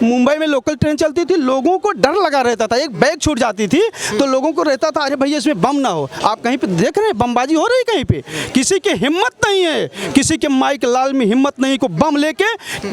मुंबई में local train चलती थी, लोगों को डर लगा रहता था, एक बैग छूट जाती थी तो लोगों को रहता था अरे भैया इसमें बम ना हो। आप कहीं पे देख रहे हैं बमबाजी हो रही है कहीं पे? किसी की हिम्मत नहीं है, किसी के माइक लाल में हिम्मत नहीं को बम लेके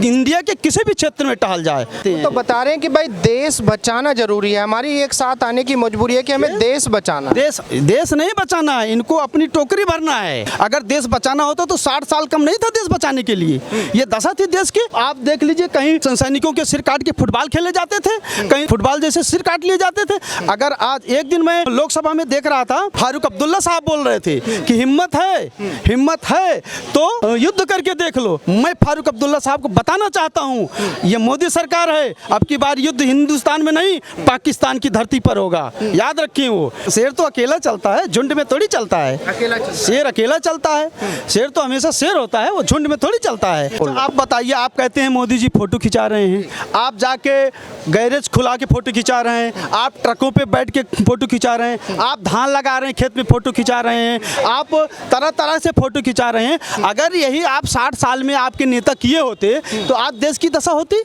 इंडिया के किसी भी क्षेत्र में टहल जाए। तो बता रहे हैं कि भाई देश बचाना जरूरी है, हमारी एक साथ आने की मजबूरी है कि हमें देश बचाना। देश नहीं बचाना है, इनको अपनी टोकरी भरना है। अगर देश बचाना होता तो 60 साल कम नहीं था देश बचाने के लिए। ये दशा थी देश की। आप देख लीजिए कहीं सैनिकों के सिर काट के फुटबॉल खेले जाते थे, कहीं फुटबॉल जैसे सिर काट लिए जाते थे। अगर आज एक दिन मैं लोकसभा में देख रहा था, फारूक अब्दुल्ला साहब बोल रहे थे कि हिम्मत है तो युद्ध करके देख लो। मैं फारूक अब्दुल्ला साहब को बताना चाहता हूँ ये मोदी सरकार है, अब की बार युद्ध हिंदुस्तान में नहीं पाकिस्तान की धरती पर होगा। याद रखिए, वो शेर तो अकेला चलता है, झुंड में थोड़ी चलता है। शेर अकेला चलता है, शेर तो हमेशा शेर होता है, वो झुंड में थोड़ी चलता है। आप बताइए, आप कहते हैं मोदी जी फोटो खिंचा रहे हैं, आप जाके गैरेज खुला के फोटो खिंचा रहे हैं, आप ट्रकों पे बैठ के फोटो खिंचा रहे हैं, आप धान लगा रहे हैं खेत में फोटो खिंचा रहे हैं, आप तरह तरह से फोटो खिंचा रहे हैं। अगर यही आप 60 साल में आपके नेता किए होते तो आज देश की दशा होती,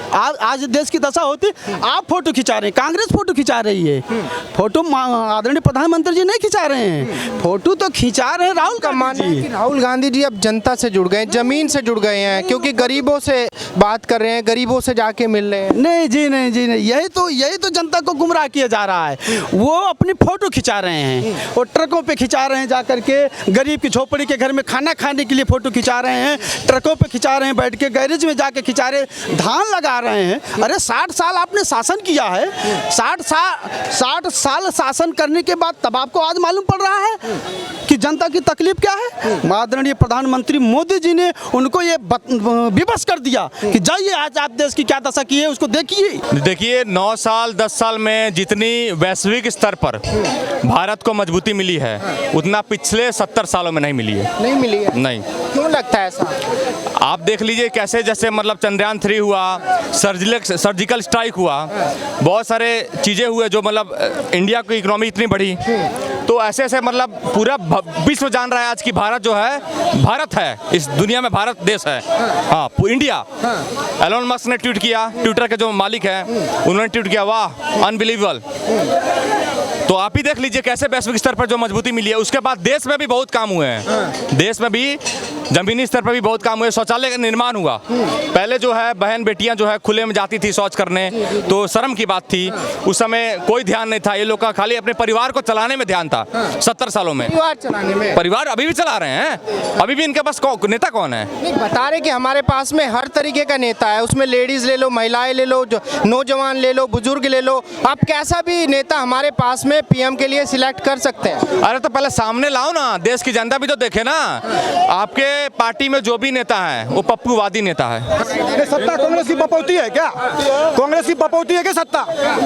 आज देश की दशा होती। आप फोटो खिंचा रहे हैं, कांग्रेस फोटो खिंचा रही है, फोटो आदरणीय प्रधानमंत्री जी नहीं खिंचा रहे हैं, फोटो तो खिंचा रहे हैं राहुल का मानना है कि राहुल गांधी जी अब जनता से जुड़ गए, जमीन से जुड़ गए हैं, क्योंकि गरीबों से बात कर रहे हैं, गरीबों से जाके मिल रहे हैं। नहीं जी, नहीं जी, नहीं, यही तो जनता को गुमराह किया जा रहा है। वो अपनी फोटो खिंचा रहे हैं, वो ट्रकों पे खिंचा रहे हैं, जाकर के गरीब की झोपड़ी के घर में खाना खाने के लिए फोटो खिंचा रहे हैं, ट्रकों पे खिंचा रहे हैं, बैठ के गैरेज में जाके खिंचा रहे, धान लगा रहे हैं। अरे 60 साल आपने शासन किया है, 60 साल शासन करने के बाद तब आपको आज मालूम पड़ रहा है कि जनता की तकलीफ क्या है। आदरणीय प्रधानमंत्री मोदी जी ने उनको ये विवश कर दिया कि जाइए आज आप देश की क्या दशा की है उसको देखिए। 9 साल 10 साल में जितनी वैश्विक स्तर पर भारत को मजबूती मिली है उतना पिछले 70 सालों में नहीं मिली है। नहीं मिली है? नहीं। क्यों लगता है ऐसा? आप देख लीजिए कैसे, जैसे मतलब चंद्रयान 3 हुआ, सर्जिकल स्ट्राइक हुआ, बहुत सारे चीज़ें हुए जो मतलब इंडिया की इकोनॉमी इतनी बढ़ी, तो ऐसे ऐसे मतलब पूरा विश्व जान रहा है आज की भारत जो है, भारत है इस दुनिया में, भारत देश है। हाँ, इंडिया। एलोन मस्क ने ट्वीट किया, ट्विटर के जो मालिक है उन्होंने ट्वीट किया, वाह अनबिलीवेबल। तो आप ही देख लीजिए कैसे वैश्विक स्तर पर जो मजबूती मिली है। उसके बाद देश में भी बहुत काम हुए हैं, देश में भी जमीनी स्तर पर भी बहुत काम हुए। शौचालय का निर्माण हुआ, पहले जो है बहन बेटियां जो है खुले में जाती थी शौच करने तो शर्म की बात थी, उस समय कोई ध्यान नहीं था, ये लोग का खाली अपने परिवार को चलाने में ध्यान था। 70 सालों में परिवार चलाने में, परिवार अभी भी चला रहे हैं, अभी भी इनके पास नेता कौन है? नहीं बता रहे कि हमारे पास में हर तरीके का नेता है, उसमें लेडीज ले लो, महिलाएं ले लो, नौजवान ले लो, बुजुर्ग ले लो, आप कैसा भी नेता हमारे पास में पीएम के लिए सिलेक्ट कर सकते हैं। अरे तो पहले सामने लाओ ना, देश की जनता भी तो देखे ना। आपके पार्टी में जो भी नेता है वो पप्पूवादी नेता है। सत्ता कांग्रेस की बपौती है क्या? कांग्रेस की बपौती है क्या सत्ता?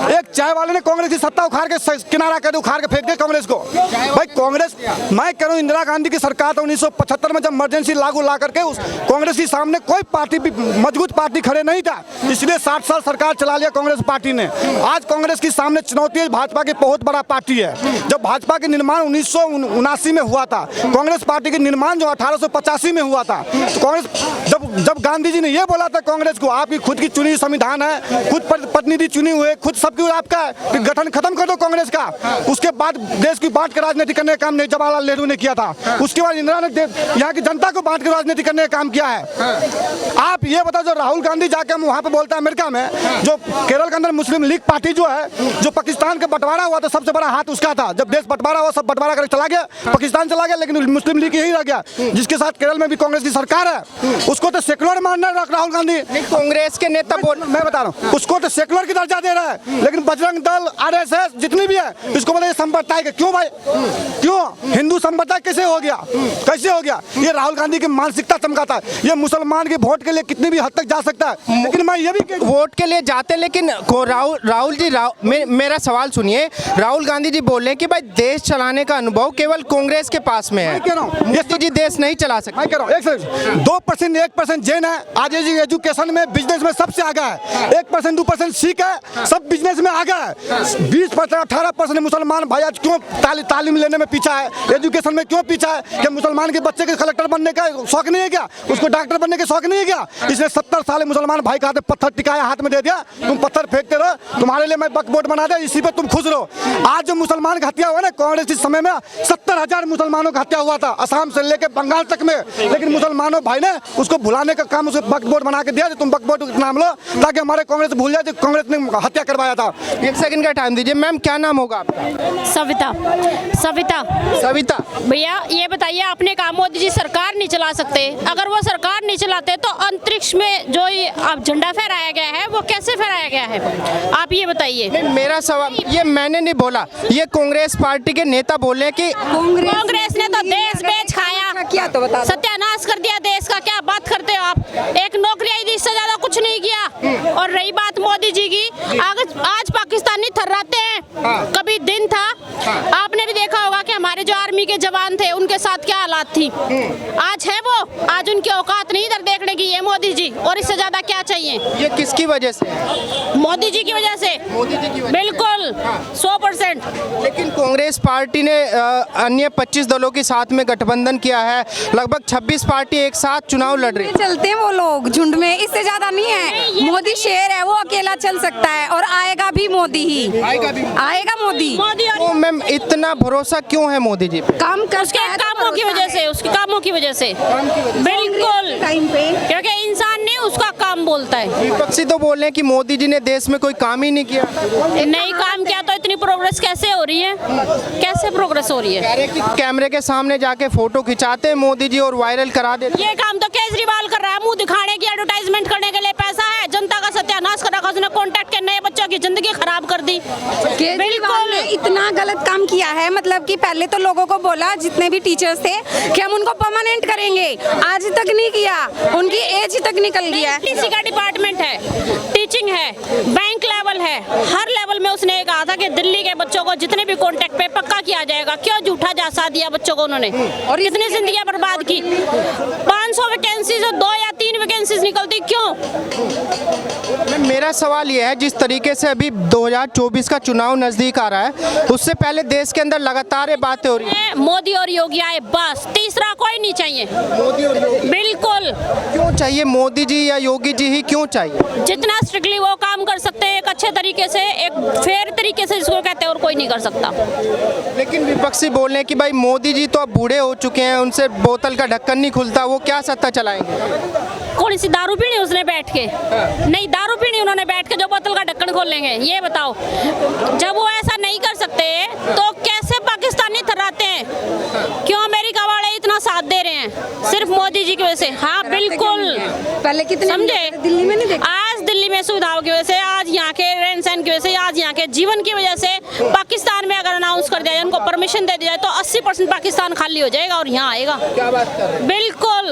एक चाय वाले ने कांग्रेस की सत्ता उखाड़ के किनारा कर उखाड़ के फेंक दे कांग्रेस को। भाई कांग्रेस, मैं कह रहा हूँ इंदिरा गांधी की सरकार तो 1975 में जब इमरजेंसी लागू ला करके उस कांग्रेस के सामने कोई पार्टी भी मजबूत पार्टी खड़े नहीं था, इसलिए 60 साल सरकार चला लिया कांग्रेस पार्टी ने। आज कांग्रेस की सामने चुनौती है, भाजपा की बहुत बड़ा पार्टी है। जब भाजपा के निर्माण 1979 में हुआ था, कांग्रेस पार्टी के निर्माण जो 1885 में हुआ था, तो कांग्रेस जब गांधी जी ने ये बोला था कांग्रेस को, आपकी खुद की चुनी संविधान है, खुद प्रतिनिधि चुने हुए, खुद सबकी आपका गठन खत्म कर दो कांग्रेस का। उसके बाद देश की बांट कर राजनीति करने का काम नहीं जवाहरलाल नेहरू ने किया था, उसके बाद इंदिरा ने यहाँ की जनता को बांट कर राजनीति करने का काम किया है। आप ये बताओ, जो राहुल गांधी जाके वहाँ पे बोलता है अमेरिका में, जो केरल के अंदर मुस्लिम लीग पार्टी जो है, जो पाकिस्तान का बंटवारा हुआ था सबसे बड़ा हाथ उसका था। जब देश बंटवारा हुआ सब बंटवारा करके चला गया, पाकिस्तान चला गया, लेकिन मुस्लिम लीग यही रह गया, जिसके साथ केरल में भी कांग्रेस की सरकार है। उसको तो सेकुलर मानना राहुल गांधी। कांग्रेस के नेता मैं बता रहा हूँ, उसको तो सेकुलर की दर्जा दे रहा है, लेकिन बजरंग दल, आरएसएस जितनी भी है, इसको बोले संप्रदाय के। क्यों भाई, क्यों हिंदू संप्रदाय कैसे हो गया, कैसे हो गया? ये राहुल गांधी की मानसिकता चमकाता है। ये मुसलमान के वोट के लिए कितनी भी हद तक जा सकता है, लेकिन मैं ये भी वोट के लिए जाते, लेकिन राहुल जी मेरा सवाल सुनिए। राहुल गांधी जी बोल रहे हैं कि भाई देश चलाने का अनुभव केवल कांग्रेस के पास में है, मोदी जी देश नहीं चला सकते। 2% 2% जैन है, आज एजुकेशन में बिजनेस में सबसे आगे है। 1% 2% सिख है, सब बिजनेस में आगे है। 20% 18% मुसलमान भाई आज क्यों तालीम लेने में पीछा है, एजुकेशन में क्यों पीछा है? कि मुसलमान के बच्चे के कलेक्टर बनने का शौक नहीं है क्या? उसको डॉक्टर बनने का शौक नहीं है क्या? इसलिए 70 साल मुसलमान भाई का पत्थर टिकाया, हाथ में दे दिया, तुम पत्थर फेंकते रहो, तुम्हारे लिए मैं वक्फ बोर्ड बना दिया, इसी पे तुम खुश रहो। आज जो मुसलमान की हत्या हुआ ना, कांग्रेस इस समय में 70,000 मुसलमानों की हत्या हुआ था, असम से लेकर बंगाल तक में, लेकिन मुसलमानों भाई ने उसको भुलाने का काम, उसको वक्फ बोर्ड बना के दिया, तुम वक्फ बोर्ड नाम लो ताकि हमारे कांग्रेस भूल जाए जो कांग्रेस ने हत्या करवाया था। 1 सेकंड का टाइम दीजिए। मैम क्या नाम होगा आपका? सविता। सविता। सविता, भैया ये बताइए, आपने कहा मोदी जी सरकार नहीं चला सकते, अगर वो सरकार नहीं चलाते तो अंतरिक्ष में जो ये अब झंडा फहराया गया है वो कैसे फहराया गया है, आप ये बताइए। मेरा सवाल ये मैंने नहीं बोला, ये कांग्रेस पार्टी के नेता बोले कि कांग्रेस ने तो देश बेच खाया, किया तो बता दो। सत्यानाश कर दिया देश का, क्या बात करते हो आप? एक नौकरी आई थी, इससे ज्यादा कुछ नहीं किया। और रही बात मोदी जी की, आज पाकिस्तानी थर्राते हैं, कभी दिन था, आपने भी देखा होगा कि हमारे जो आर्मी के जवान थे उनके साथ क्या हालात थी। आज है वो, आज उनकी औकात नहीं इधर देखने की, ये मोदी जी, और इससे ज्यादा क्या चाहिए? ये किसकी वजह से? मोदी जी की वजह से। मोदी जी की वजह से। बिल्कुल 100%। लेकिन कांग्रेस पार्टी ने अन्य 25 दलों के साथ में गठबंधन किया है, लगभग 26 पार्टी एक साथ चुनाव लड़ रही है। चलते हैं वो लोग झुंड में, इससे ज्यादा नहीं है। मोदी शेर है, वो अकेला चल सकता है और आएगा भी मोदी ही, आएगा मोदी। तो मैम इतना भरोसा क्यों है मोदी जी पे? काम कर उसके कामों की वजह से, उसके कामों की वजह से, बिल्कुल, टाइम पे क्योंकि इंसान नहीं उसका काम बोलता है। विपक्षी तो बोल रहे हैं कि मोदी जी ने देश में कोई काम ही नहीं किया। नहीं काम किया तो इतनी प्रोग्रेस कैसे हो रही है? कैसे प्रोग्रेस हो रही है? कह रहे कि कैमरे के सामने जाके फोटो खिंचाते हैं मोदी जी और वायरल करा देते। ये काम तो केजरीवाल कर रहा है, मुंह दिखाने की, एडवर्टाइजमेंट करने के लिए पैसा है, जनता का सत्यानाश कर रखा, उसने कॉन्ट्रैक्ट के नए बच्चों की जिंदगी खराब कर दी। केजरीवाल ने इतना गलत काम किया है, मतलब कि पहले तो लोगों को बोला जितने भी टीचर्स थे कि हम उनको परमानेंट करेंगे, आज तक नहीं किया, उनकी एज ही तक निकल गया है। टीसी का डिपार्टमेंट है, टीचिंग है, बैंक लेवल है, हर लेवल में उसने ये कहा था कि दिल्ली के बच्चों को जितने भी कॉन्ट्रैक्ट पे पक्का किया जाएगा। क्यों झूठा जासा दिया बच्चों को उन्होंने, और कितनी जिंदगियां बर्बाद की। 500 वैकेंसीज और 2 या 3 वैकेंसीज निकलती, क्यों? मेरा सवाल ये है, जिस तरीके से अभी 2024 का चुनाव नजदीक आ रहा है, उससे पहले देश के अंदर लगातार ये बातें हो रही है मोदी और योगी आए, बस, तीसरा कोई नहीं चाहिए। मोदी और योगी बिल्कुल। क्यों चाहिए? मोदी जी या योगी जी ही क्यों चाहिए? जितना स्ट्रिक्टली वो काम कर सकते हैं, एक अच्छे तरीके से, एक फेयर तरीके से, जिसको कहते हैं, और कोई नहीं कर सकता। लेकिन विपक्षी बोल रहे हैं कि भाई मोदी जी तो अब बूढ़े हो चुके हैं, उनसे बोतल का ढक्कन नहीं खुलता, वो क्या सत्ता चलाएंगे? कौन सी दारू पीनी उसने बैठ के? नहीं, दारू पीनी उन्होंने बैठ के जो बोतल का ढक्कन खोल लेंगे, ये बताओ। जब वो ऐसा नहीं कर सकते तो कैसे पाकिस्तानी थर्राते हैं? क्यों अमेरिका वाले इतना साथ दे रहे हैं? सिर्फ मोदी जी की वजह से। हाँ बिल्कुल, पहले कितने समझे? दिल्ली में नहीं देखा। आज दिल्ली में सुविधाओं की वजह से, आज यहाँ के रहन सहन की वजह से, आज यहाँ के जीवन की वजह से, पाकिस्तान में अगर अनाउंस कर दिया जाए, उनको परमिशन दे दी जाए तो 80% पाकिस्तान खाली हो जाएगा और यहाँ आएगा। क्या बात कर रहे हैं? बिल्कुल।